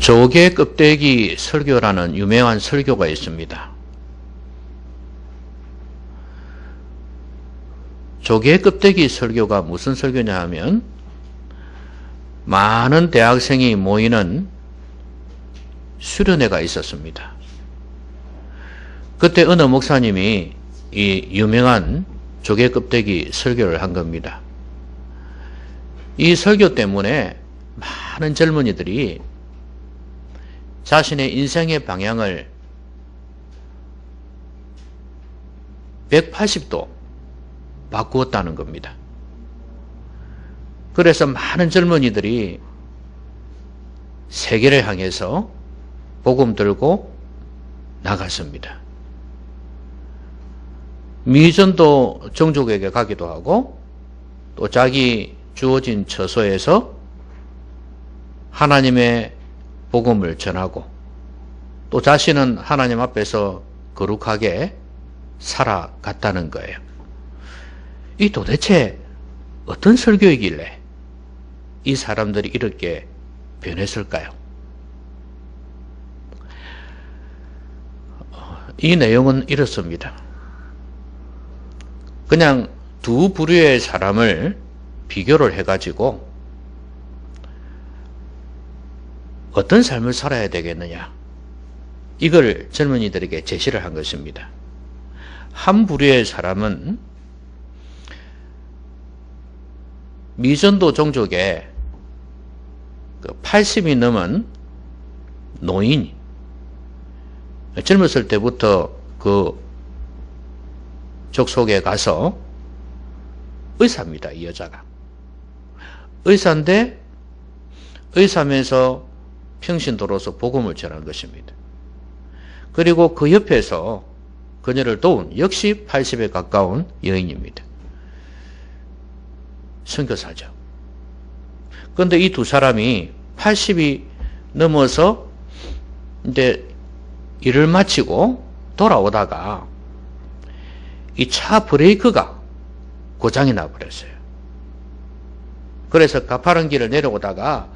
조개 껍데기 설교라는 유명한 설교가 있습니다. 조개 껍데기 설교가 무슨 설교냐 하면 많은 대학생이 모이는 수련회가 있었습니다. 그때 어느 목사님이 이 유명한 조개 껍데기 설교를 한 겁니다. 이 설교 때문에 많은 젊은이들이 자신의 인생의 방향을 180도 바꾸었다는 겁니다. 그래서 많은 젊은이들이 세계를 향해서 복음 들고 나갔습니다. 미전도 종족에게 가기도 하고 또 자기 주어진 처소에서 하나님의 복음을 전하고 또 자신은 하나님 앞에서 거룩하게 살아갔다는 거예요. 이 도대체 어떤 설교이길래 이 사람들이 이렇게 변했을까요? 이 내용은 이렇습니다. 그냥 두 부류의 사람을 비교를 해가지고 어떤 삶을 살아야 되겠느냐, 이걸 젊은이들에게 제시를 한 것입니다. 한 부류의 사람은 미전도 종족의 80이 넘은 노인이 젊었을 때부터 그 족속에 가서 의사입니다. 이 여자가 의사인데 의사면서 평신도로서 복음을 전한 것입니다. 그리고 그 옆에서 그녀를 도운 역시 80에 가까운 여인입니다. 선교사죠. 그런데 이 두 사람이 80이 넘어서 이제 일을 마치고 돌아오다가 이 차 브레이크가 고장이 나버렸어요. 그래서 가파른 길을 내려오다가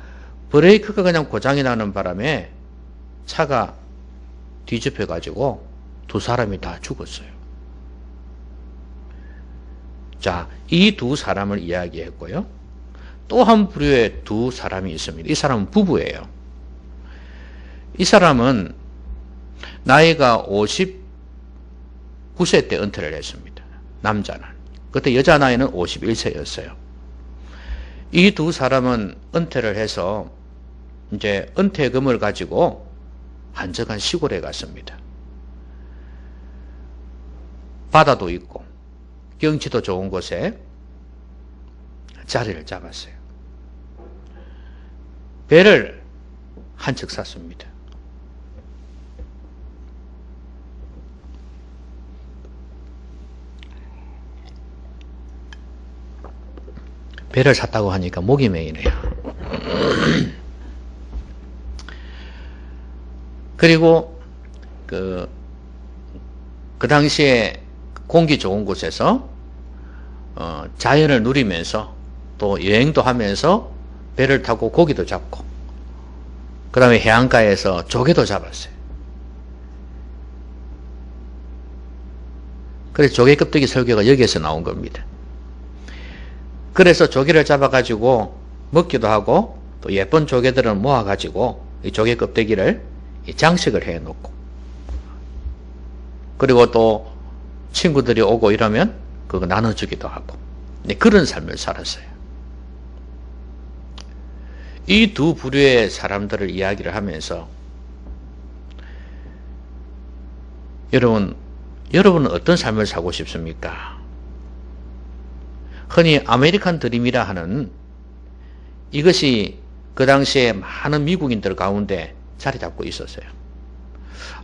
브레이크가 그냥 고장이 나는 바람에 차가 뒤집혀가지고 두 사람이 다 죽었어요. 자, 이 두 사람을 이야기했고요. 또 한 부류의 두 사람이 있습니다. 이 사람은 부부예요. 이 사람은 나이가 59세 때 은퇴를 했습니다. 남자는. 그때 여자 나이는 51세였어요. 이 두 사람은 은퇴를 해서 이제 은퇴금을 가지고 한적한 시골에 갔습니다. 바다도 있고 경치도 좋은 곳에 자리를 잡았어요. 배를 한 척 샀습니다. 배를 샀다고 하니까 목이 메이네요. 그리고 그 당시에 공기 좋은 곳에서 자연을 누리면서 또 여행도 하면서 배를 타고 고기도 잡고 그 다음에 해안가에서 조개도 잡았어요. 그래서 조개 껍데기 설교가 여기에서 나온 겁니다. 그래서 조개를 잡아가지고 먹기도 하고 또 예쁜 조개들을 모아가지고 이 조개 껍데기를 장식을 해놓고 그리고 또 친구들이 오고 이러면 그거 나눠주기도 하고 그런 삶을 살았어요. 이 두 부류의 사람들을 이야기를 하면서 여러분은 어떤 삶을 살고 싶습니까? 흔히 아메리칸 드림이라 하는 이것이 그 당시에 많은 미국인들 가운데 자리 잡고 있었어요.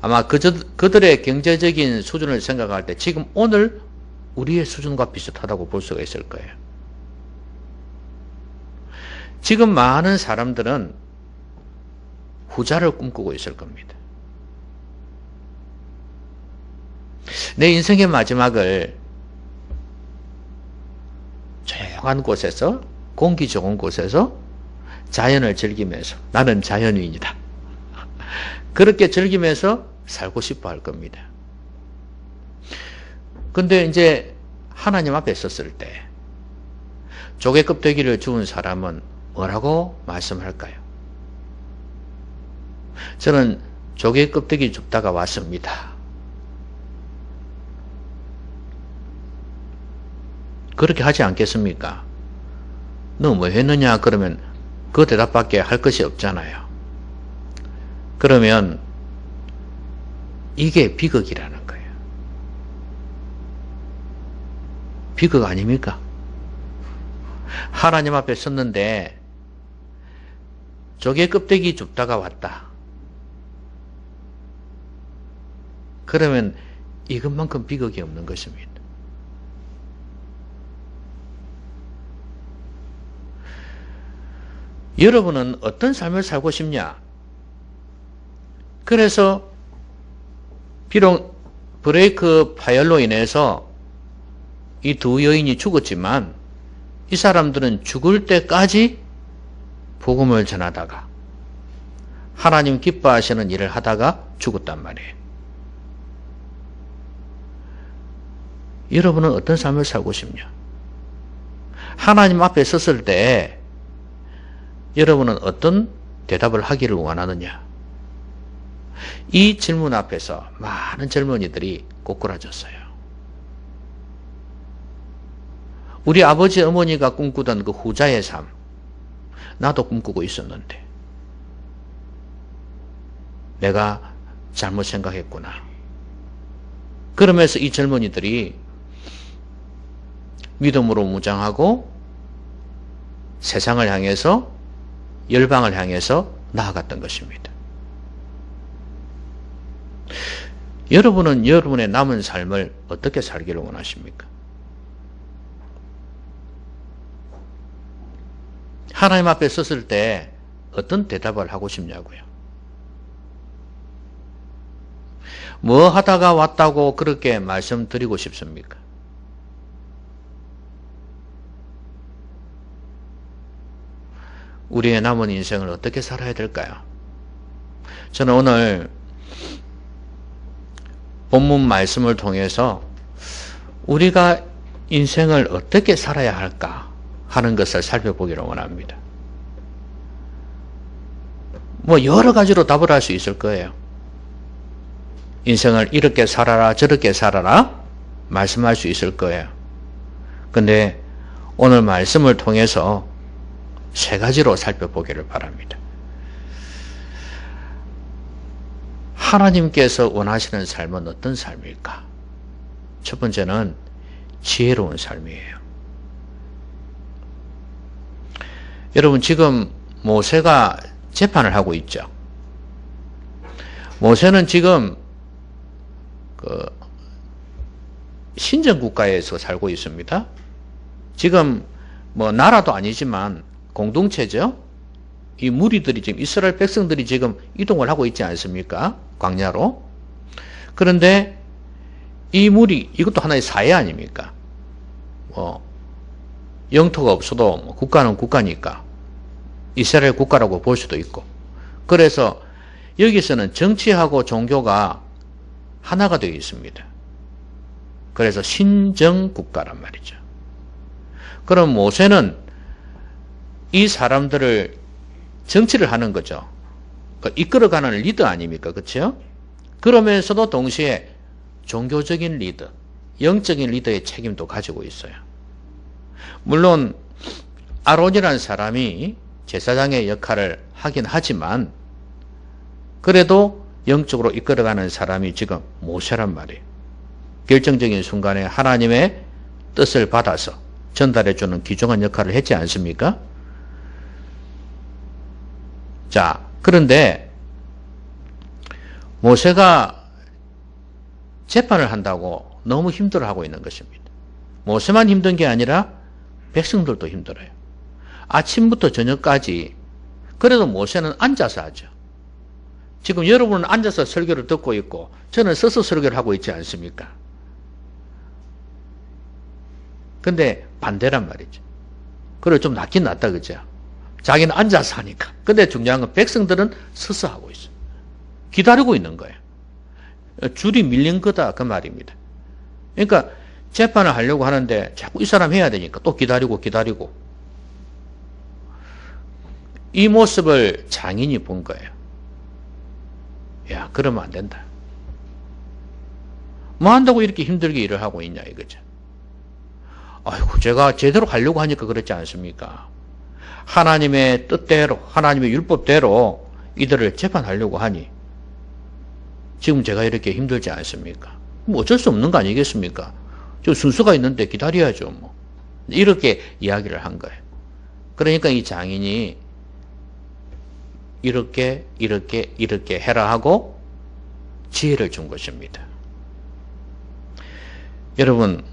아마 그들의 경제적인 수준을 생각할 때 지금 오늘 우리의 수준과 비슷하다고 볼 수가 있을 거예요. 지금 많은 사람들은 후자를 꿈꾸고 있을 겁니다. 내 인생의 마지막을 조용한 곳에서 공기 좋은 곳에서 자연을 즐기면서 나는 자연인이다. 그렇게 즐기면서 살고 싶어 할 겁니다. 근데 이제 하나님 앞에 섰을 때 조개 껍데기를 주운 사람은 뭐라고 말씀할까요? 저는 조개 껍데기 줍다가 왔습니다. 그렇게 하지 않겠습니까? 너 뭐 했느냐? 그러면 그 대답밖에 할 것이 없잖아요. 그러면 이게 비극이라는 거예요. 비극 아닙니까? 하나님 앞에 섰는데 조개 껍데기 줍다가 왔다. 그러면 이것만큼 비극이 없는 것입니다. 여러분은 어떤 삶을 살고 싶냐? 그래서 비록 브레이크 파열로 인해서 이 두 여인이 죽었지만 이 사람들은 죽을 때까지 복음을 전하다가 하나님 기뻐하시는 일을 하다가 죽었단 말이에요. 여러분은 어떤 삶을 살고 싶냐? 하나님 앞에 섰을 때 여러분은 어떤 대답을 하기를 원하느냐? 이 질문 앞에서 많은 젊은이들이 꼬꾸라졌어요. 우리 아버지 어머니가 꿈꾸던 그 후자의 삶, 나도 꿈꾸고 있었는데 내가 잘못 생각했구나. 그러면서 이 젊은이들이 믿음으로 무장하고 세상을 향해서 열방을 향해서 나아갔던 것입니다. 여러분은 여러분의 남은 삶을 어떻게 살기를 원하십니까? 하나님 앞에 섰을 때 어떤 대답을 하고 싶냐고요? 뭐 하다가 왔다고 그렇게 말씀드리고 싶습니까? 우리의 남은 인생을 어떻게 살아야 될까요? 저는 오늘 본문 말씀을 통해서 우리가 인생을 어떻게 살아야 할까 하는 것을 살펴보기를 원합니다. 뭐 여러 가지로 답을 할 수 있을 거예요. 인생을 이렇게 살아라 저렇게 살아라 말씀할 수 있을 거예요. 근데 오늘 말씀을 통해서 세 가지로 살펴보기를 바랍니다. 하나님께서 원하시는 삶은 어떤 삶일까? 첫 번째는 지혜로운 삶이에요. 여러분 지금 모세가 재판을 하고 있죠. 모세는 지금 그 신정국가에서 살고 있습니다. 지금 뭐 나라도 아니지만 공동체죠. 이 무리들이 지금 이스라엘 백성들이 지금 이동을 하고 있지 않습니까? 광야로. 그런데 이 무리 이것도 하나의 사회 아닙니까? 뭐 영토가 없어도 뭐 국가는 국가니까 이스라엘 국가라고 볼 수도 있고. 그래서 여기서는 정치하고 종교가 하나가 되어 있습니다. 그래서 신정국가란 말이죠. 그럼 모세는 이 사람들을 정치를 하는 거죠. 이끌어가는 리더 아닙니까? 그렇죠? 그러면서도 동시에 종교적인 리더, 영적인 리더의 책임도 가지고 있어요. 물론 아론이라는 사람이 제사장의 역할을 하긴 하지만 그래도 영적으로 이끌어가는 사람이 지금 모세란 말이에요. 결정적인 순간에 하나님의 뜻을 받아서 전달해주는 귀중한 역할을 했지 않습니까? 자, 그런데 모세가 재판을 한다고 너무 힘들어하고 있는 것입니다. 모세만 힘든 게 아니라 백성들도 힘들어요. 아침부터 저녁까지. 그래도 모세는 앉아서 하죠. 지금 여러분은 앉아서 설교를 듣고 있고 저는 서서 설교를 하고 있지 않습니까? 근데 반대란 말이죠. 그래 좀 낫긴 낫다 그죠? 자기는 앉아서 하니까. 근데 중요한 건 백성들은 서서 하고 있어요. 기다리고 있는 거예요. 줄이 밀린 거다 그 말입니다. 그러니까 재판을 하려고 하는데 자꾸 이 사람 해야 되니까 또 기다리고 이 모습을 장인이 본 거예요. 야, 그러면 안 된다. 뭐 한다고 이렇게 힘들게 일을 하고 있냐 이거죠. 아이고, 제가 제대로 하려고 하니까 그렇지 않습니까? 하나님의 뜻대로, 하나님의 율법대로 이들을 재판하려고 하니 지금 제가 이렇게 힘들지 않습니까? 뭐 어쩔 수 없는 거 아니겠습니까? 저 순서가 있는데 기다려야죠, 뭐. 이렇게 이야기를 한 거예요. 그러니까 이 장인이 이렇게 해라 하고 지혜를 준 것입니다. 여러분,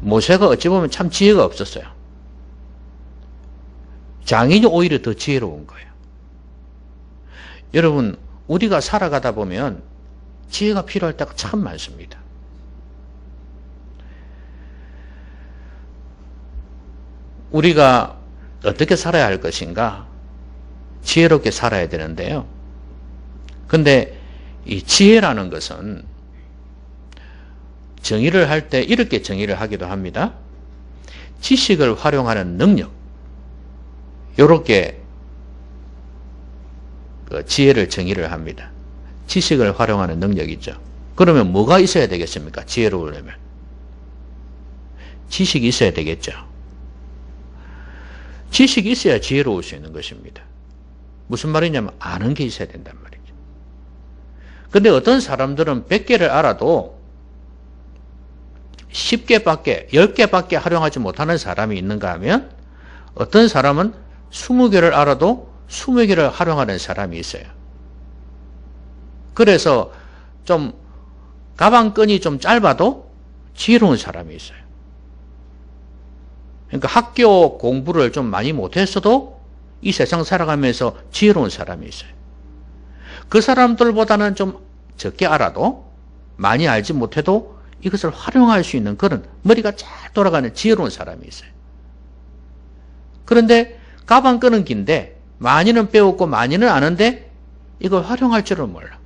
모세가 어찌 보면 참 지혜가 없었어요. 장인이 오히려 더 지혜로운 거예요. 여러분, 우리가 살아가다 보면 지혜가 필요할 때가 참 많습니다. 우리가 어떻게 살아야 할 것인가? 지혜롭게 살아야 되는데요. 근데 이 지혜라는 것은 정의를 할 때 이렇게 정의를 하기도 합니다. 지식을 활용하는 능력. 이렇게 지혜를 정의를 합니다. 지식을 활용하는 능력이죠. 그러면 뭐가 있어야 되겠습니까? 지혜로우려면. 지식이 있어야 되겠죠. 지식이 있어야 지혜로울 수 있는 것입니다. 무슨 말이냐면 아는 게 있어야 된단 말이죠. 근데 어떤 사람들은 100개를 알아도 10개밖에, 10개밖에 활용하지 못하는 사람이 있는가 하면 어떤 사람은 20개를 알아도 20개를 활용하는 사람이 있어요. 그래서 좀 가방끈이 좀 짧아도 지혜로운 사람이 있어요. 그러니까 학교 공부를 좀 많이 못했어도 이 세상 살아가면서 지혜로운 사람이 있어요. 그 사람들보다는 좀 적게 알아도 많이 알지 못해도 이것을 활용할 수 있는 그런 머리가 잘 돌아가는 지혜로운 사람이 있어요. 그런데 가방끈은 긴데 많이는 배웠고 많이는 아는데 이걸 활용할 줄은 몰라.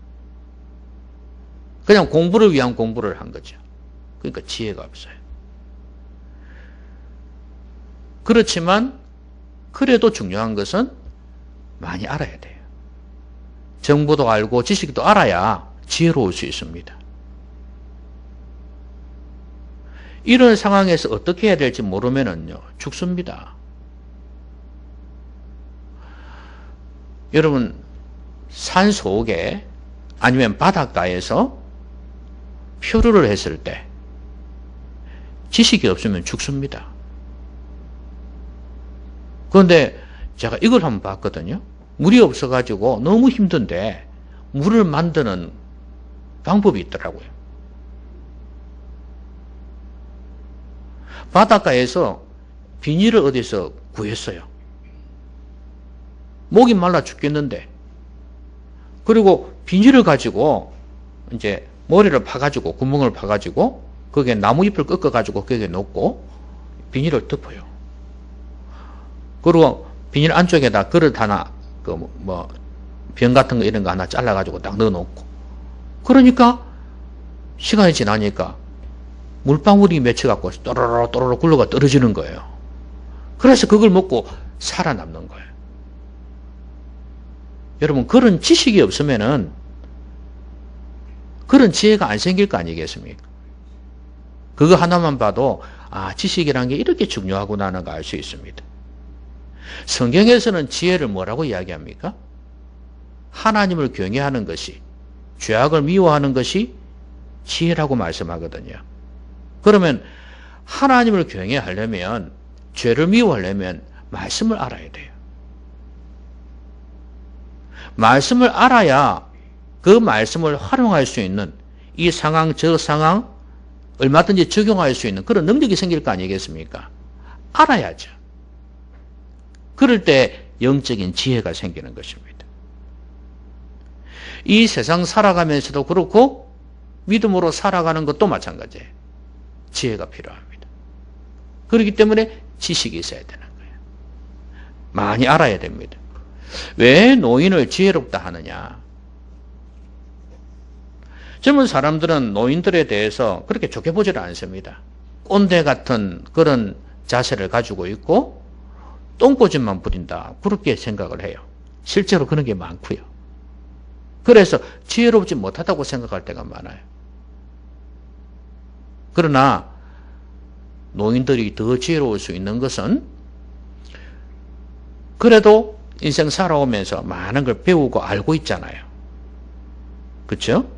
그냥 공부를 위한 공부를 한 거죠. 그러니까 지혜가 없어요. 그렇지만 그래도 중요한 것은 많이 알아야 돼요. 정보도 알고 지식도 알아야 지혜로울 수 있습니다. 이런 상황에서 어떻게 해야 될지 모르면은요, 죽습니다. 여러분, 산 속에 아니면 바닷가에서 표류를 했을 때 지식이 없으면 죽습니다. 그런데 제가 이걸 한번 봤거든요. 물이 없어가지고 너무 힘든데 물을 만드는 방법이 있더라고요. 바닷가에서 비닐을 어디서 구했어요. 목이 말라 죽겠는데. 그리고 비닐을 가지고 이제 머리를 파가지고 구멍을 파가지고 거기에 나무잎을 꺾어가지고 거기에 놓고 비닐을 덮어요. 그리고 비닐 안쪽에다 그릇 하나, 병 같은 거 이런 거 하나 잘라가지고 딱 넣어놓고. 그러니까 시간이 지나니까 물방울이 맺혀갖고 또로로 또로로 굴러가 떨어지는 거예요. 그래서 그걸 먹고 살아남는 거예요. 여러분, 그런 지식이 없으면은 그런 지혜가 안 생길 거 아니겠습니까? 그거 하나만 봐도 지식이라는 게 이렇게 중요하구나 하는 거 알 수 있습니다. 성경에서는 지혜를 뭐라고 이야기합니까? 하나님을 경외하는 것이, 죄악을 미워하는 것이 지혜라고 말씀하거든요. 그러면 하나님을 경외하려면, 죄를 미워하려면 말씀을 알아야 돼요. 말씀을 알아야 그 말씀을 활용할 수 있는 이 상황 저 상황 얼마든지 적용할 수 있는 그런 능력이 생길 거 아니겠습니까? 알아야죠. 그럴 때 영적인 지혜가 생기는 것입니다. 이 세상 살아가면서도 그렇고 믿음으로 살아가는 것도 마찬가지예요. 지혜가 필요합니다. 그렇기 때문에 지식이 있어야 되는 거예요. 많이 알아야 됩니다. 왜 노인을 지혜롭다 하느냐? 젊은 사람들은 노인들에 대해서 그렇게 좋게 보지를 않습니다. 꼰대 같은 그런 자세를 가지고 있고 똥꼬집만 부린다 그렇게 생각을 해요. 실제로 그런 게 많고요. 그래서 지혜롭지 못하다고 생각할 때가 많아요. 그러나 노인들이 더 지혜로울 수 있는 것은 그래도 인생 살아오면서 많은 걸 배우고 알고 있잖아요. 그렇죠?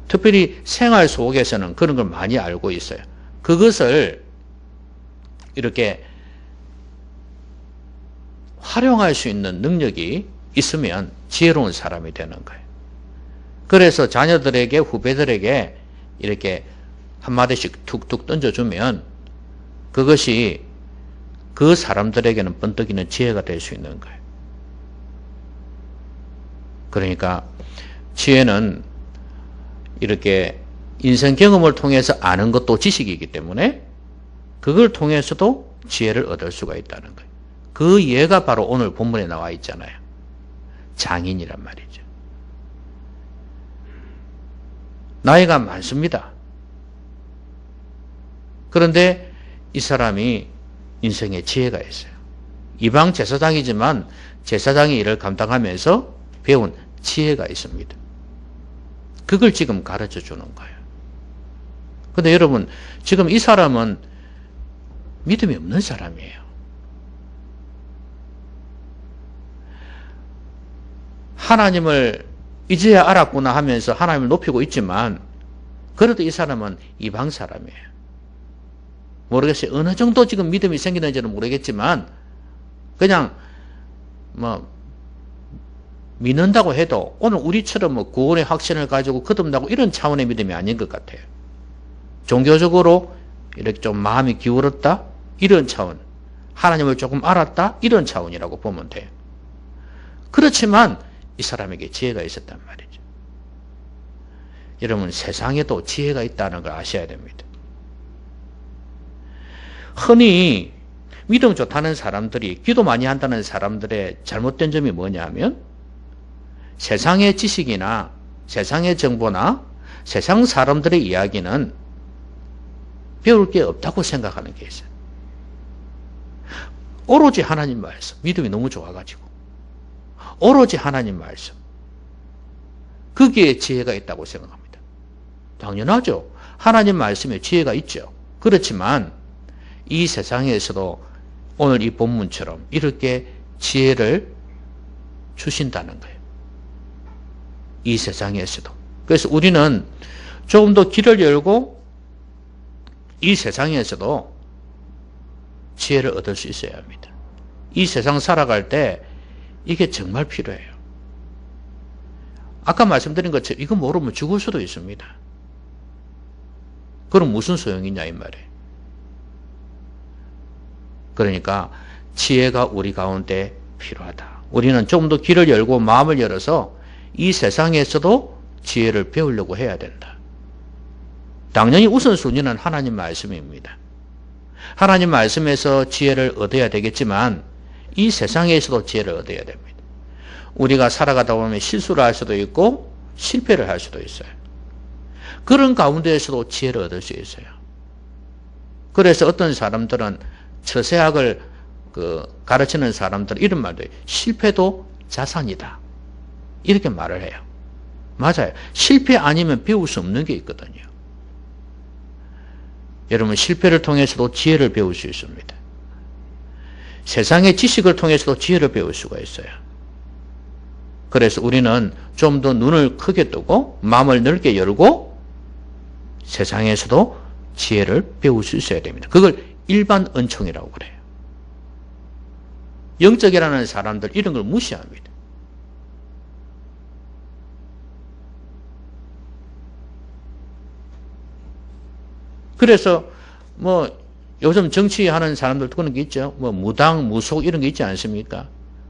특별히 생활 속에서는 그런 걸 많이 알고 있어요. 그것을 이렇게 활용할 수 있는 능력이 있으면 지혜로운 사람이 되는 거예요. 그래서 자녀들에게, 후배들에게 이렇게 한마디씩 툭툭 던져주면 그것이 그 사람들에게는 번뜩이는 지혜가 될 수 있는 거예요. 그러니까 지혜는 이렇게 인생 경험을 통해서 아는 것도 지식이기 때문에 그걸 통해서도 지혜를 얻을 수가 있다는 거예요. 그 예가 바로 오늘 본문에 나와 있잖아요. 장인이란 말이죠. 나이가 많습니다. 그런데 이 사람이 인생에 지혜가 있어요. 이방 제사장이지만 제사장의 일을 감당하면서 배운 지혜가 있습니다. 그걸 지금 가르쳐 주는 거예요. 근데 여러분, 지금 이 사람은 믿음이 없는 사람이에요. 하나님을 이제야 알았구나 하면서 하나님을 높이고 있지만 그래도 이 사람은 이방 사람이에요. 모르겠어요. 어느 정도 지금 믿음이 생기는지는 모르겠지만 그냥 믿는다고 해도 오늘 우리처럼 구원의 확신을 가지고 거듭나고 이런 차원의 믿음이 아닌 것 같아요. 종교적으로 이렇게 좀 마음이 기울었다? 이런 차원. 하나님을 조금 알았다? 이런 차원이라고 보면 돼요. 그렇지만 이 사람에게 지혜가 있었단 말이죠. 여러분, 세상에도 지혜가 있다는 걸 아셔야 됩니다. 흔히 믿음 좋다는 사람들이, 기도 많이 한다는 사람들의 잘못된 점이 뭐냐 하면 세상의 지식이나 세상의 정보나 세상 사람들의 이야기는 배울 게 없다고 생각하는 게 있어요. 오로지 하나님 말씀, 믿음이 너무 좋아가지고 오로지 하나님 말씀, 거기에 지혜가 있다고 생각합니다. 당연하죠. 하나님 말씀에 지혜가 있죠. 그렇지만 이 세상에서도 오늘 이 본문처럼 이렇게 지혜를 주신다는 거예요. 이 세상에서도. 그래서 우리는 조금 더 길을 열고 이 세상에서도 지혜를 얻을 수 있어야 합니다. 이 세상 살아갈 때 이게 정말 필요해요. 아까 말씀드린 것처럼 이거 모르면 죽을 수도 있습니다. 그럼 무슨 소용이냐 이 말이에요. 그러니까 지혜가 우리 가운데 필요하다. 우리는 좀 더 길을 열고 마음을 열어서 이 세상에서도 지혜를 배우려고 해야 된다. 당연히 우선순위는 하나님 말씀입니다. 하나님 말씀에서 지혜를 얻어야 되겠지만 이 세상에서도 지혜를 얻어야 됩니다. 우리가 살아가다 보면 실수를 할 수도 있고 실패를 할 수도 있어요. 그런 가운데에서도 지혜를 얻을 수 있어요. 그래서 어떤 사람들은 처세학을 가르치는 사람들은 이런 말도 해요. 실패도 자산이다. 이렇게 말을 해요. 맞아요. 실패 아니면 배울 수 없는 게 있거든요. 여러분, 실패를 통해서도 지혜를 배울 수 있습니다. 세상의 지식을 통해서도 지혜를 배울 수가 있어요. 그래서 우리는 좀 더 눈을 크게 뜨고 마음을 넓게 열고 세상에서도 지혜를 배울 수 있어야 됩니다. 그걸 일반 은총이라고 그래요. 영적이라는 사람들 이런 걸 무시합니다. 그래서 요즘 정치하는 사람들도 그런 게 있죠. 무당, 무속 이런 게 있지 않습니까?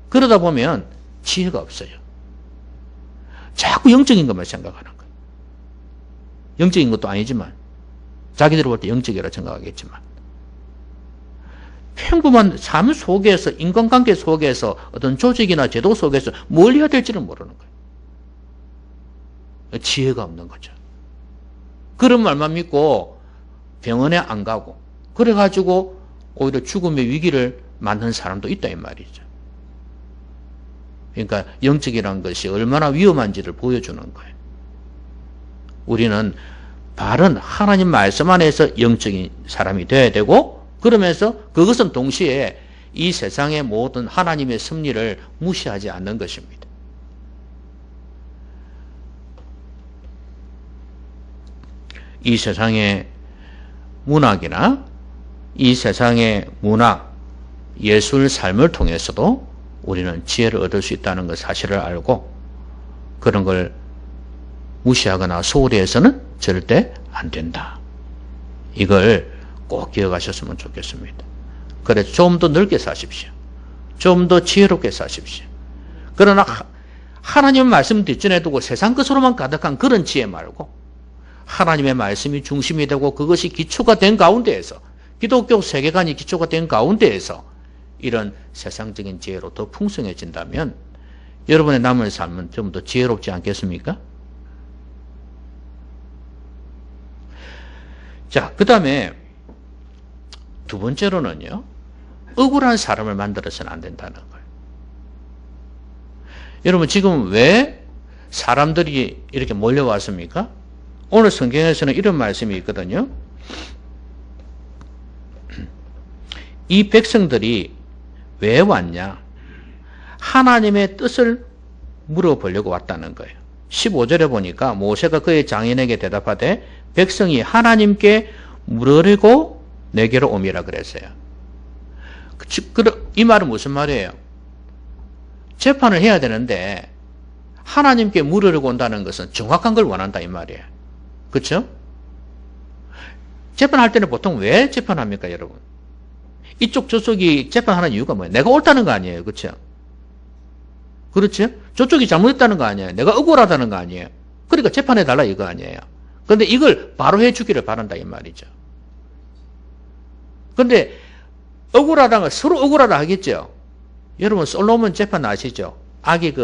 그러다 보면 지혜가 없어요. 자꾸 영적인 것만 생각하는 거예요. 영적인 것도 아니지만 자기들 볼 때 영적이라 생각하겠지만 평범한 삶 속에서, 인간관계 속에서, 어떤 조직이나 제도 속에서 뭘 해야 될지는 모르는 거예요. 지혜가 없는 거죠. 그런 말만 믿고 병원에 안 가고 그래가지고 오히려 죽음의 위기를 맞는 사람도 있다 이 말이죠. 그러니까 영적이라는 것이 얼마나 위험한지를 보여주는 거예요. 우리는 바른 하나님 말씀 안에서 영적인 사람이 되어야 되고, 그러면서 그것은 동시에 이 세상의 모든 하나님의 섭리를 무시하지 않는 것입니다. 이 세상의 문학이나 이 세상의 문화, 예술 삶을 통해서도 우리는 지혜를 얻을 수 있다는 것 사실을 알고 그런 걸 무시하거나 소홀히 해서는 절대 안 된다. 이걸 꼭 기억하셨으면 좋겠습니다. 그래서 좀 더 넓게 사십시오. 좀 더 지혜롭게 사십시오. 그러나 하나님의 말씀 뒷전에 두고 세상 것으로만 가득한 그런 지혜 말고 하나님의 말씀이 중심이 되고 그것이 기초가 된 가운데에서, 기독교 세계관이 기초가 된 가운데에서 이런 세상적인 지혜로 더 풍성해진다면 여러분의 남은 삶은 좀 더 지혜롭지 않겠습니까? 자, 그 다음에 두 번째로는요, 억울한 사람을 만들어서는 안 된다는 거예요. 여러분, 지금 왜 사람들이 이렇게 몰려왔습니까? 오늘 성경에서는 이런 말씀이 있거든요. 이 백성들이 왜 왔냐? 하나님의 뜻을 물어보려고 왔다는 거예요. 15절에 보니까 모세가 그의 장인에게 대답하되 백성이 하나님께 물으려고 내게로 오미라 그랬어요. 이 말은 무슨 말이에요? 재판을 해야 되는데 하나님께 물으려고 온다는 것은 정확한 걸 원한다 이 말이에요. 그렇죠? 재판할 때는 보통 왜 재판합니까, 여러분? 이쪽 저쪽이 재판하는 이유가 뭐예요? 내가 옳다는 거 아니에요. 그렇죠? 그렇죠? 저쪽이 잘못했다는 거 아니에요. 내가 억울하다는 거 아니에요. 그러니까 재판해달라 이거 아니에요. 그런데 이걸 바로 해주기를 바란다 이 말이죠. 그런데 억울하다는 건 서로 억울하다 하겠죠. 여러분 솔로몬 재판 아시죠? 아기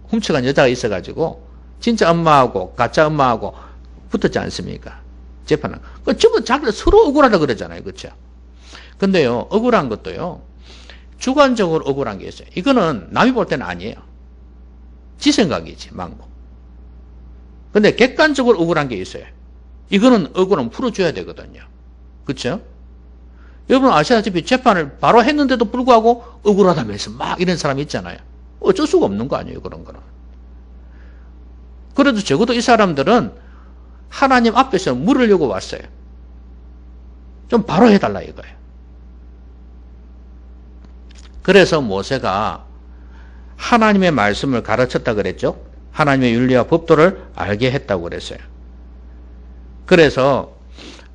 훔쳐간 여자가 있어가지고 진짜 엄마하고 가짜 엄마하고 붙었지 않습니까? 재판은. 그 전부 자기들 서로 억울하다 그러잖아요. 그렇죠? 근데요, 억울한 것도요, 주관적으로 억울한 게 있어요. 이거는 남이 볼 때는 아니에요. 지 생각이지, 망고. 근데 객관적으로 억울한 게 있어요. 이거는 억울하면 풀어줘야 되거든요. 그렇죠? 여러분 아시다시피 재판을 바로 했는데도 불구하고 억울하다면서 막 이런 사람이 있잖아요. 어쩔 수가 없는 거 아니에요, 그런 거는. 그래도 적어도 이 사람들은 하나님 앞에서 물으려고 왔어요. 좀 바로 해달라 이거예요. 그래서 모세가 하나님의 말씀을 가르쳤다 그랬죠. 하나님의 윤리와 법도를 알게 했다고 그랬어요. 그래서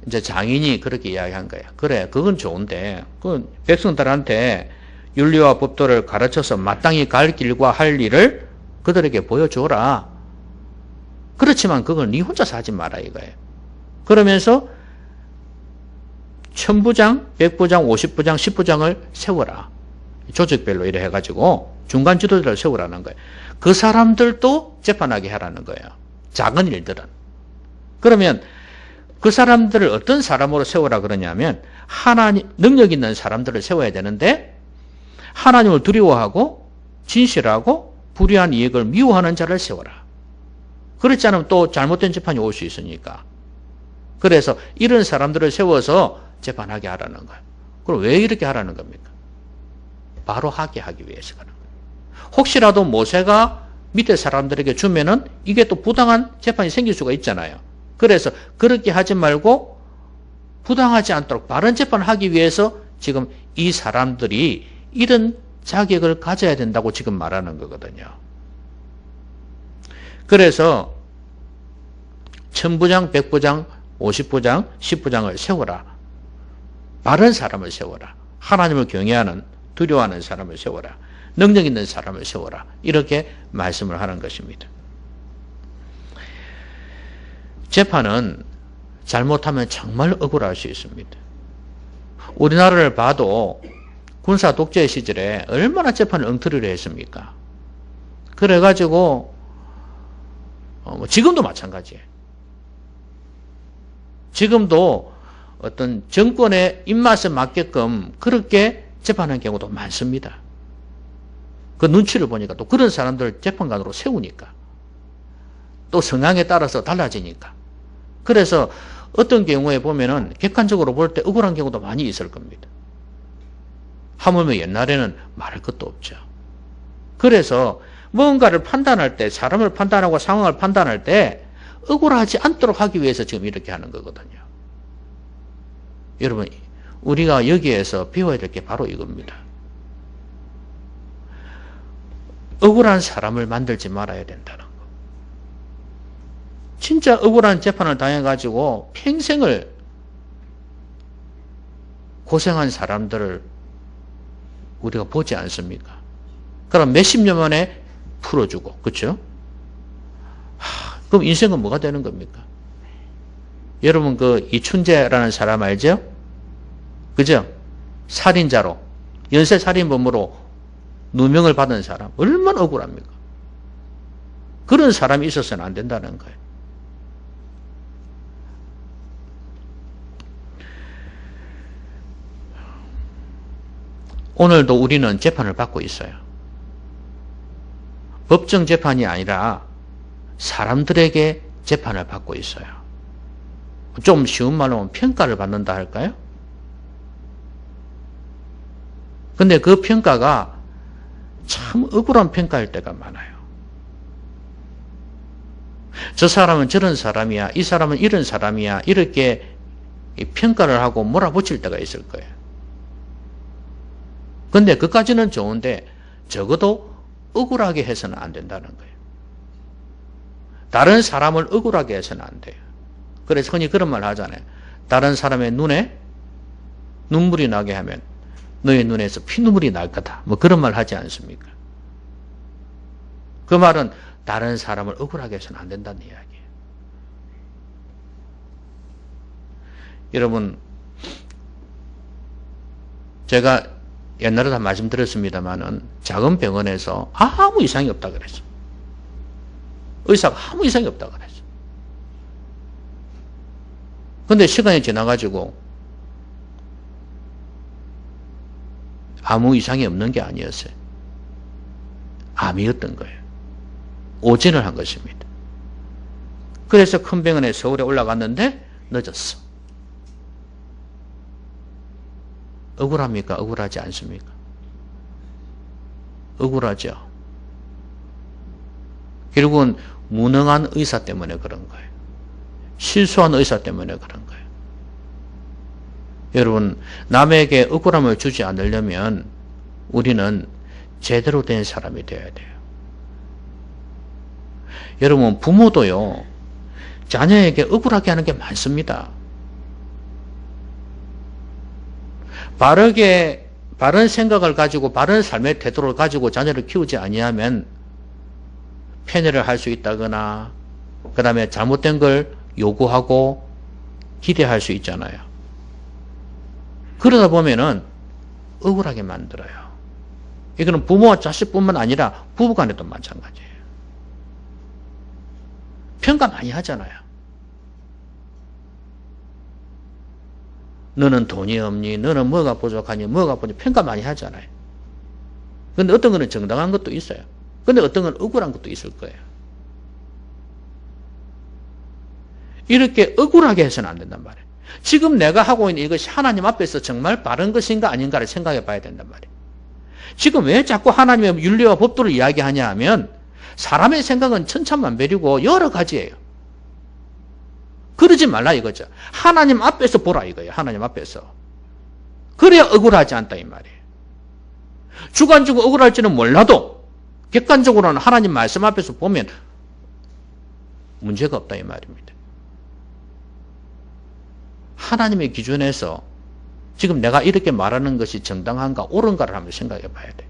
이제 장인이 그렇게 이야기한 거예요. 그래, 그건 좋은데 그 백성들한테 윤리와 법도를 가르쳐서 마땅히 갈 길과 할 일을 그들에게 보여줘라. 그렇지만 그걸 네 혼자서 하지 마라 이거예요. 그러면서 1000부장, 100부장, 50부장, 10부장을 세워라. 조직별로 이래 해가지고 중간 지도자를 세우라는 거예요. 그 사람들도 재판하게 하라는 거예요. 작은 일들은. 그러면 그 사람들을 어떤 사람으로 세우라 그러냐면 하나님 능력 있는 사람들을 세워야 되는데 하나님을 두려워하고 진실하고 불의한 이익을 미워하는 자를 세워라. 그렇지 않으면 또 잘못된 재판이 올 수 있으니까. 그래서 이런 사람들을 세워서 재판하게 하라는 거예요. 그럼 왜 이렇게 하라는 겁니까? 바로 하게 하기 위해서 그런 거예요. 혹시라도 모세가 밑에 사람들에게 주면은 이게 또 부당한 재판이 생길 수가 있잖아요. 그래서 그렇게 하지 말고 부당하지 않도록 바른 재판을 하기 위해서 지금 이 사람들이 이런 자격을 가져야 된다고 지금 말하는 거거든요. 그래서 1000부장, 100부장, 50부장, 10부장을 세워라. 바른 사람을 세워라. 하나님을 경외하는, 두려워하는 사람을 세워라. 능력 있는 사람을 세워라. 이렇게 말씀을 하는 것입니다. 재판은 잘못하면 정말 억울할 수 있습니다. 우리나라를 봐도 군사 독재 시절에 얼마나 재판을 엉터리로 했습니까? 그래가지고 지금도 마찬가지예요. 지금도 어떤 정권의 입맛에 맞게끔 그렇게 재판하는 경우도 많습니다. 그 눈치를 보니까 또 그런 사람들을 재판관으로 세우니까 또 성향에 따라서 달라지니까. 그래서 어떤 경우에 보면은 객관적으로 볼 때 억울한 경우도 많이 있을 겁니다. 하물며 옛날에는 말할 것도 없죠. 그래서 뭔가를 판단할 때, 사람을 판단하고 상황을 판단할 때 억울하지 않도록 하기 위해서 지금 이렇게 하는 거거든요. 여러분, 우리가 여기에서 배워야 될 게 바로 이겁니다. 억울한 사람을 만들지 말아야 된다는 거. 진짜 억울한 재판을 당해가지고 평생을 고생한 사람들을 우리가 보지 않습니까? 그럼 몇십 년 만에 풀어주고, 그렇죠? 그럼 인생은 뭐가 되는 겁니까? 여러분 그 이춘재라는 사람 알죠? 그죠? 살인자로, 연쇄살인범으로 누명을 받은 사람 얼마나 억울합니까? 그런 사람이 있어서는 안 된다는 거예요. 오늘도 우리는 재판을 받고 있어요. 법정 재판이 아니라 사람들에게 재판을 받고 있어요. 좀 쉬운 말로 하면 평가를 받는다 할까요? 근데 그 평가가 참 억울한 평가일 때가 많아요. 저 사람은 저런 사람이야, 이 사람은 이런 사람이야, 이렇게 평가를 하고 몰아붙일 때가 있을 거예요. 근데 그까지는 좋은데 적어도 억울하게 해서는 안 된다는 거예요. 다른 사람을 억울하게 해서는 안 돼요. 그래서 흔히 그런 말 하잖아요. 다른 사람의 눈에 눈물이 나게 하면 너의 눈에서 피눈물이 날 거다. 뭐 그런 말 하지 않습니까? 그 말은 다른 사람을 억울하게 해서는 안 된다는 이야기예요. 여러분, 제가 옛날에 다 말씀드렸습니다만은 작은 병원에서 아무 이상이 없다 그랬어. 의사가 아무 이상이 없다 그랬어. 근데 시간이 지나가지고 아무 이상이 없는 게 아니었어요. 암이었던 거예요. 오진을 한 것입니다. 그래서 큰 병원에 서울에 올라갔는데 늦었어. 억울합니까? 억울하지 않습니까? 억울하죠. 결국은 무능한 의사 때문에 그런 거예요. 실수한 의사 때문에 그런 거예요. 여러분, 남에게 억울함을 주지 않으려면 우리는 제대로 된 사람이 되어야 돼요. 여러분, 부모도요, 자녀에게 억울하게 하는 게 많습니다. 바른 생각을 가지고 바른 삶의 태도를 가지고 자녀를 키우지 아니하면 편애를 할 수 있다거나 그 다음에 잘못된 걸 요구하고 기대할 수 있잖아요. 그러다 보면은 억울하게 만들어요. 이거는 부모와 자식뿐만 아니라 부부간에도 마찬가지예요. 평가 많이 하잖아요. 너는 돈이 없니? 너는 뭐가 부족하니? 뭐가 부족하니? 평가 많이 하잖아요. 근데 어떤 거는 정당한 것도 있어요. 근데 어떤 건 억울한 것도 있을 거예요. 이렇게 억울하게 해서는 안 된단 말이에요. 지금 내가 하고 있는 이것이 하나님 앞에서 정말 바른 것인가 아닌가를 생각해 봐야 된단 말이에요. 지금 왜 자꾸 하나님의 윤리와 법도를 이야기하냐 하면 사람의 생각은 천차만별이고 여러 가지예요. 그러지 말라 이거죠. 하나님 앞에서 보라 이거예요. 하나님 앞에서. 그래야 억울하지 않다 이 말이에요. 주관적으로 억울할지는 몰라도 객관적으로는 하나님 말씀 앞에서 보면 문제가 없다 이 말입니다. 하나님의 기준에서 지금 내가 이렇게 말하는 것이 정당한가 옳은가를 한번 생각해 봐야 돼요.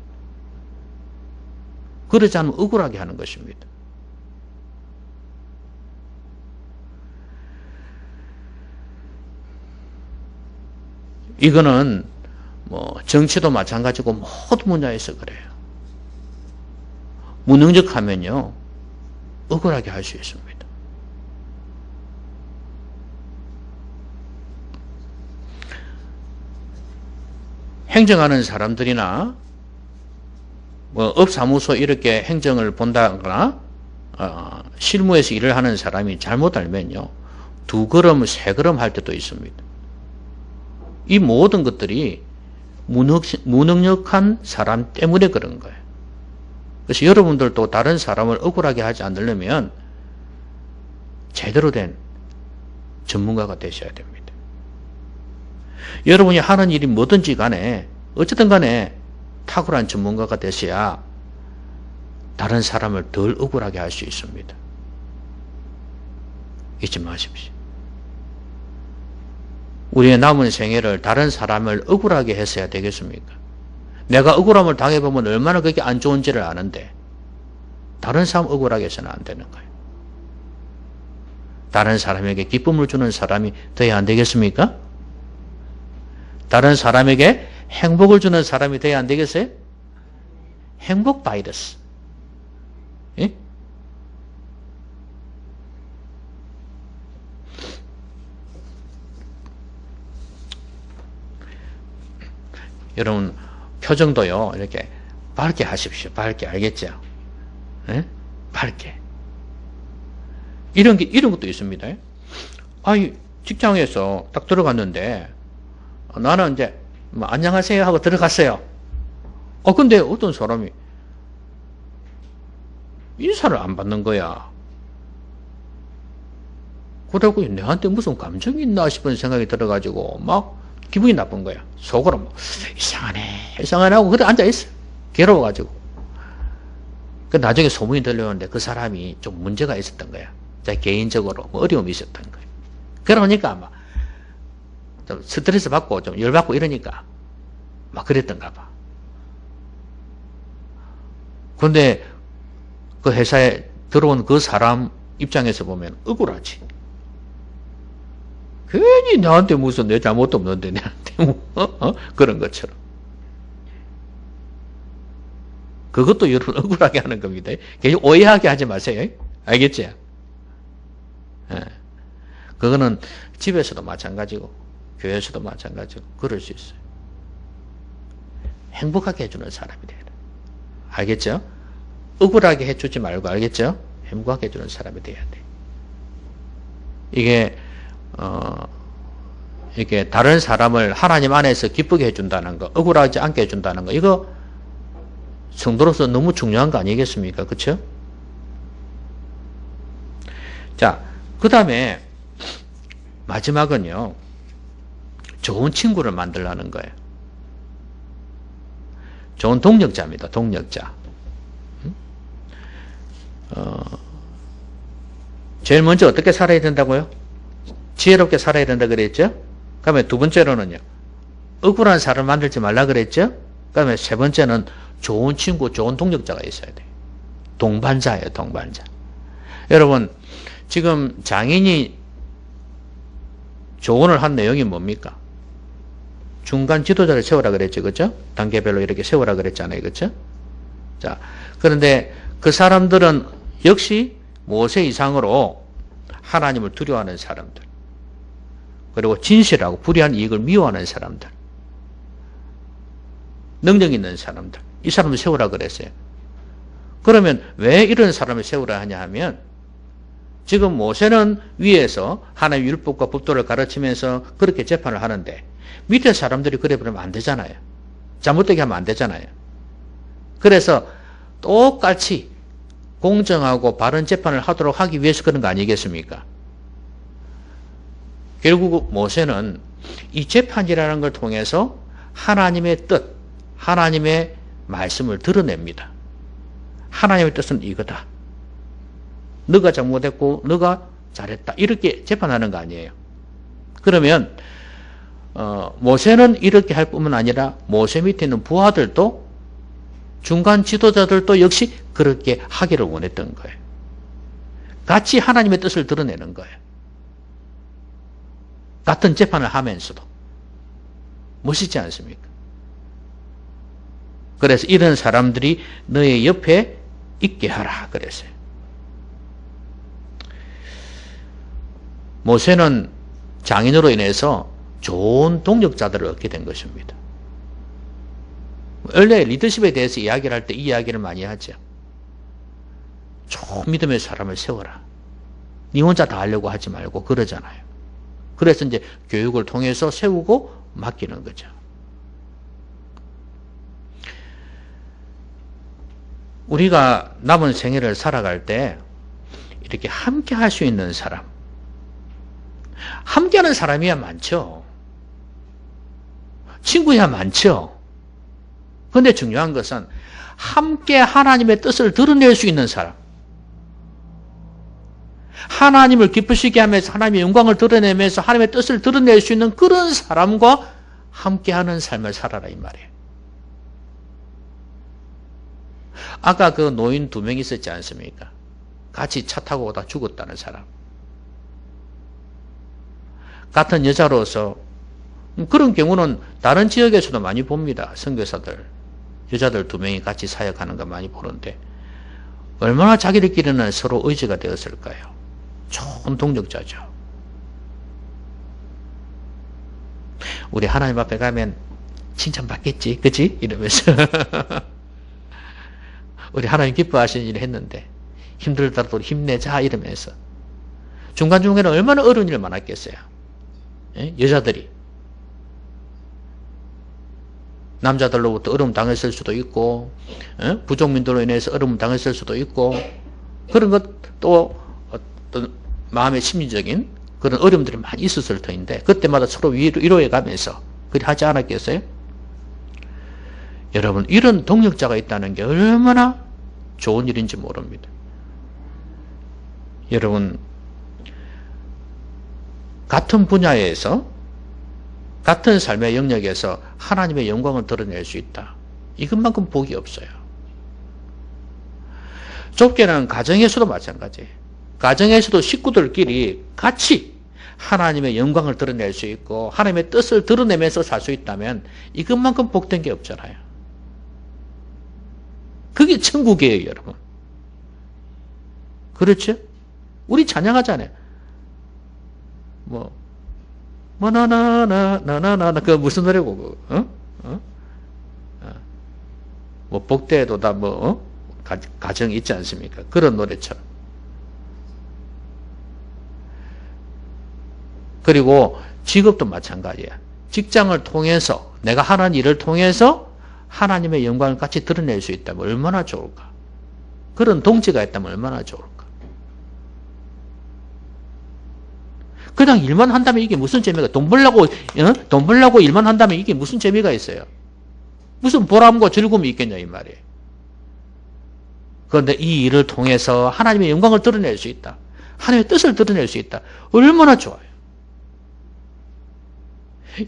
그러지 않으면 억울하게 하는 것입니다. 이거는 뭐 정치도 마찬가지고 모든 분야에서 그래요. 무능력하면요 억울하게 할 수 있습니다. 행정하는 사람들이나 뭐 업사무소 이렇게 행정을 본다거나 실무에서 일을 하는 사람이 잘못 알면요, 2걸음, 3걸음 할 때도 있습니다. 이 모든 것들이 무능력한 사람 때문에 그런 거예요. 그래서 여러분들도 다른 사람을 억울하게 하지 않으려면 제대로 된 전문가가 되셔야 됩니다. 여러분이 하는 일이 뭐든지 간에 어쨌든 간에 탁월한 전문가가 되셔야 다른 사람을 덜 억울하게 할 수 있습니다. 잊지 마십시오. 우리의 남은 생애를 다른 사람을 억울하게 했어야 되겠습니까? 내가 억울함을 당해보면 얼마나 그게 안 좋은지를 아는데 다른 사람 억울하게 해서는 안 되는 거예요. 다른 사람에게 기쁨을 주는 사람이 돼야 안 되겠습니까? 다른 사람에게 행복을 주는 사람이 돼야 안 되겠어요? 행복 바이러스. 예? 여러분 표정도요 이렇게 밝게 하십시오. 밝게. 알겠죠? 예? 밝게. 이런 것도 있습니다. 아니 직장에서 딱 들어갔는데 나는 이제 뭐 안녕하세요 하고 들어갔어요. 근데 어떤 사람이 인사를 안 받는 거야. 그러고 내한테 무슨 감정이 있나 싶은 생각이 들어가지고 막 기분이 나쁜 거야. 속으로 뭐 이상하네 하고 그래 앉아있어. 괴로워가지고. 그 나중에 소문이 들려오는데 그 사람이 좀 문제가 있었던 거야. 개인적으로 뭐 어려움이 있었던 거야. 그러니까 아마 좀 스트레스 받고 좀 열받고 이러니까 막 그랬던가 봐. 근데 그 회사에 들어온 그 사람 입장에서 보면 억울하지. 괜히 나한테 무슨 내 잘못도 없는데 내한테 그런 것처럼. 그것도 여러분 억울하게 하는 겁니다. 괜히 오해하게 하지 마세요. 알겠지? 예. 그거는 집에서도 마찬가지고 교회에서도 마찬가지고 그럴 수 있어요. 행복하게 해주는 사람이 돼야 돼. 알겠죠? 억울하게 해주지 말고 알겠죠? 행복하게 해주는 사람이 돼야 돼. 이게 다른 사람을 하나님 안에서 기쁘게 해준다는 거, 억울하지 않게 해준다는 거, 이거 성도로서 너무 중요한 거 아니겠습니까? 그렇죠? 자, 그 다음에 마지막은요, 좋은 친구를 만들라는 거예요. 좋은 동력자입니다. 동력자. 제일 먼저 어떻게 살아야 된다고요? 지혜롭게 살아야 된다 그랬죠? 그 다음에 두 번째로는요, 억울한 사람을 만들지 말라 그랬죠? 그 다음에 세 번째는 좋은 친구, 좋은 동력자가 있어야 돼요. 동반자예요, 동반자. 여러분, 지금 장인이 조언을 한 내용이 뭡니까? 중간 지도자를 세우라 그랬죠, 그죠? 단계별로 이렇게 세우라 그랬잖아요, 그죠? 자, 그런데 그 사람들은 역시 모세 이상으로 하나님을 두려워하는 사람들, 그리고 진실하고 불의한 이익을 미워하는 사람들, 능력 있는 사람들, 이 사람을 세우라 그랬어요. 그러면 왜 이런 사람을 세우라 하냐 하면, 지금 모세는 위에서 하나님의 율법과 법도를 가르치면서 그렇게 재판을 하는데 밑에 사람들이 그래 버리면 안 되잖아요. 잘못되게 하면 안 되잖아요. 그래서 똑같이 공정하고 바른 재판을 하도록 하기 위해서 그런 거 아니겠습니까? 결국 모세는 이 재판이라는 걸 통해서 하나님의 뜻, 하나님의 말씀을 드러냅니다. 하나님의 뜻은 이거다. 너가 잘못했고 너가 잘했다. 이렇게 재판하는 거 아니에요. 그러면 모세는 이렇게 할 뿐만 아니라 모세 밑에 있는 부하들도 중간 지도자들도 역시 그렇게 하기를 원했던 거예요. 같이 하나님의 뜻을 드러내는 거예요. 같은 재판을 하면서도. 멋있지 않습니까? 그래서 이런 사람들이 너의 옆에 있게 하라 그랬어요. 모세는 장인으로 인해서 좋은 동력자들을 얻게 된 것입니다. 원래 리더십에 대해서 이야기를 할 때 이 이야기를 많이 하죠. 좋은 믿음의 사람을 세워라. 니 혼자 다 하려고 하지 말고 그러잖아요. 그래서 이제 교육을 통해서 세우고 맡기는 거죠. 우리가 남은 생애를 살아갈 때 이렇게 함께 할 수 있는 사람, 함께 하는 사람이야 많죠. 친구야 많죠. 그런데 중요한 것은 함께 하나님의 뜻을 드러낼 수 있는 사람, 하나님을 기쁘시게 하면서 하나님의 영광을 드러내면서 하나님의 뜻을 드러낼 수 있는 그런 사람과 함께하는 삶을 살아라 이 말이에요. 아까 그 노인 2명 있었지 않습니까? 같이 차 타고 오다 죽었다는 사람. 같은 여자로서 그런 경우는 다른 지역에서도 많이 봅니다. 선교사들, 여자들 2명이 같이 사역하는 거 많이 보는데 얼마나 자기들끼리는 서로 의지가 되었을까요? 좋은 동력자죠. 우리 하나님 앞에 가면 칭찬받겠지, 그치? 이러면서 우리 하나님 기뻐하시는 일을 했는데 힘들더라도 힘내자 이러면서 중간중간에 얼마나 어려운 일 많았겠어요. 예? 여자들이 남자들로부터 어려움 당했을 수도 있고 부족민들로 인해서 어려움 당했을 수도 있고 그런 것 또 어떤 마음의 심리적인 그런 어려움들이 많이 있었을 터인데 그때마다 서로 위로해 가면서 그리 하지 않았겠어요? 여러분 이런 동력자가 있다는 게 얼마나 좋은 일인지 모릅니다. 여러분 같은 분야에서 같은 삶의 영역에서 하나님의 영광을 드러낼 수 있다. 이것만큼 복이 없어요. 좁게는 가정에서도 마찬가지예요. 가정에서도 식구들끼리 같이 하나님의 영광을 드러낼 수 있고 하나님의 뜻을 드러내면서 살 수 있다면 이것만큼 복된 게 없잖아요. 그게 천국이에요, 여러분. 그렇죠? 우리 찬양하잖아요. 나나나나나나나 그 무슨 노래고 뭐 복대에도 다 가정이 있지 않습니까? 그런 노래처럼. 그리고 직업도 마찬가지야. 직장을 통해서 내가 하는 일을 통해서 하나님의 영광을 같이 드러낼 수 있다면 얼마나 좋을까? 그런 동지가 있다면 얼마나 좋을까? 그냥 일만 한다면 이게 무슨 재미가, 돈 벌려고 일만 한다면 이게 무슨 재미가 있어요? 무슨 보람과 즐거움이 있겠냐, 이 말이에요. 그런데 이 일을 통해서 하나님의 영광을 드러낼 수 있다. 하나님의 뜻을 드러낼 수 있다. 얼마나 좋아요.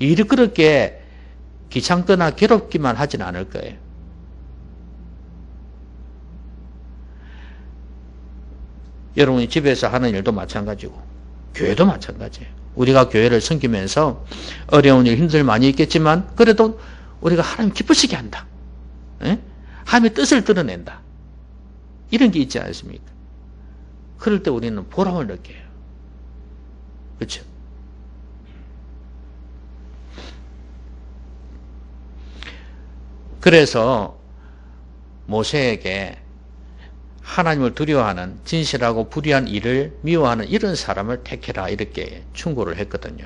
일이 그렇게 귀찮거나 괴롭기만 하진 않을 거예요. 여러분이 집에서 하는 일도 마찬가지고 교회도 마찬가지예요. 우리가 교회를 섬기면서 어려운 일, 힘들 많이 있겠지만 그래도 우리가 하나님 기쁘시게 한다. 하나님의 뜻을 드러낸다. 이런 게 있지 않습니까? 그럴 때 우리는 보람을 느껴요. 그렇죠? 그래서 모세에게 하나님을 두려워하는 진실하고 불의한 일을 미워하는 이런 사람을 택해라 이렇게 충고를 했거든요.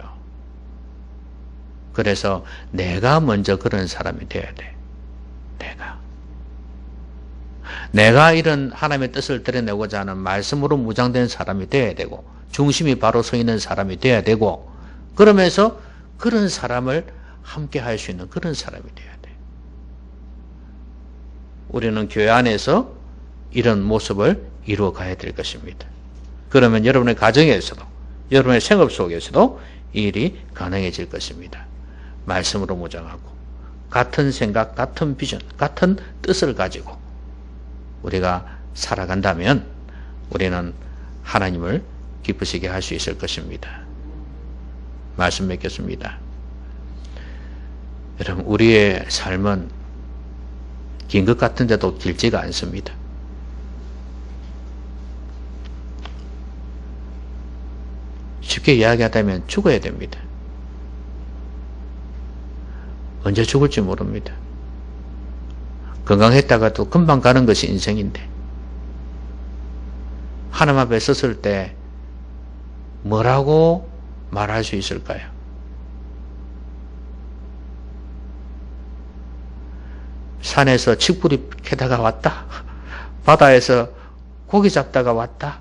그래서 내가 먼저 그런 사람이 돼야 돼. 내가 이런 하나님의 뜻을 드러내고자 하는 말씀으로 무장된 사람이 돼야 되고 중심이 바로 서 있는 사람이 돼야 되고 그러면서 그런 사람을 함께 할 수 있는 그런 사람이 돼야 돼. 우리는 교회 안에서 이런 모습을 이루어 가야 될 것입니다. 그러면 여러분의 가정에서도 여러분의 생업 속에서도 이 일이 가능해질 것입니다. 말씀으로 무장하고 같은 생각, 같은 비전, 같은 뜻을 가지고 우리가 살아간다면 우리는 하나님을 기쁘시게 할 수 있을 것입니다. 말씀 맺겠습니다. 여러분 우리의 삶은 긴 것 같은데도 길지가 않습니다. 쉽게 이야기하자면 죽어야 됩니다. 언제 죽을지 모릅니다. 건강했다가도 금방 가는 것이 인생인데 하나님 앞에 섰을 때 뭐라고 말할 수 있을까요? 산에서 칡뿌리 캐다가 왔다. 바다에서 고기 잡다가 왔다.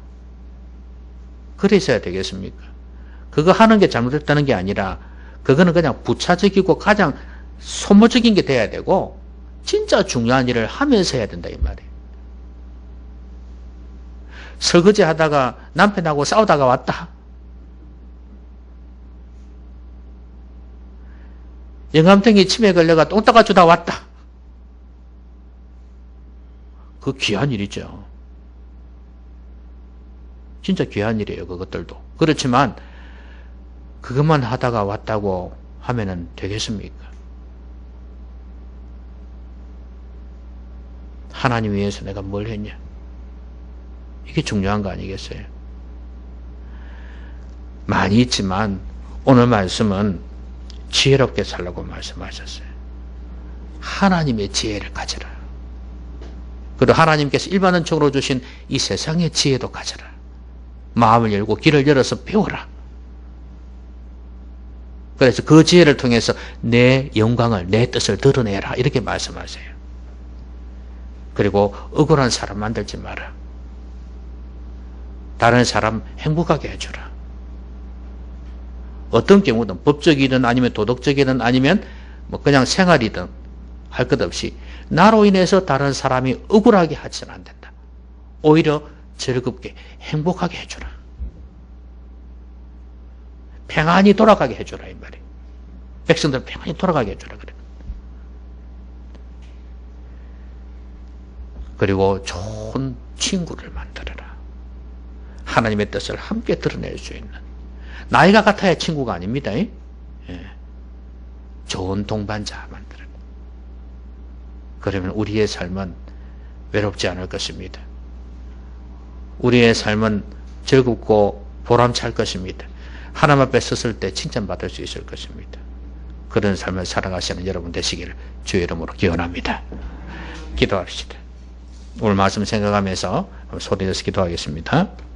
그래서야 되겠습니까? 그거 하는 게 잘못됐다는 게 아니라 그거는 그냥 부차적이고 가장 소모적인 게 돼야 되고 진짜 중요한 일을 하면서 해야 된다 이 말이에요. 설거지 하다가 남편하고 싸우다가 왔다. 영감탱이 치매에 걸려가 똥 닦아주다 왔다. 그 귀한 일이죠. 진짜 귀한 일이에요. 그것들도. 그렇지만 그것만 하다가 왔다고 하면은 되겠습니까? 하나님 위해서 내가 뭘 했냐? 이게 중요한 거 아니겠어요? 많이 있지만 오늘 말씀은 지혜롭게 살라고 말씀하셨어요. 하나님의 지혜를 가져라. 그리고 하나님께서 일반론적으로 주신 이 세상의 지혜도 가져라. 마음을 열고 길을 열어서 배워라. 그래서 그 지혜를 통해서 내 영광을, 내 뜻을 드러내라. 이렇게 말씀하세요. 그리고 억울한 사람 만들지 마라. 다른 사람 행복하게 해주라. 어떤 경우든 법적이든 아니면 도덕적이든 아니면 뭐 그냥 생활이든 할 것 없이 나로 인해서 다른 사람이 억울하게 하지는 안 된다. 오히려 즐겁게 행복하게 해주라. 평안히 돌아가게 해주라 이 말이에요. 백성들 평안히 돌아가게 해주라 그래. 그리고 좋은 친구를 만들어라. 하나님의 뜻을 함께 드러낼 수 있는. 나이가 같아야 친구가 아닙니다. 예. 좋은 동반자 만들어라. 그러면 우리의 삶은 외롭지 않을 것입니다. 우리의 삶은 즐겁고 보람찰 것입니다. 하나님 앞에 섰을 때 칭찬받을 수 있을 것입니다. 그런 삶을 살아가시는 여러분 되시기를 주의 이름으로 기원합니다. 기도합시다. 오늘 말씀 생각하면서 소리 내서 기도하겠습니다.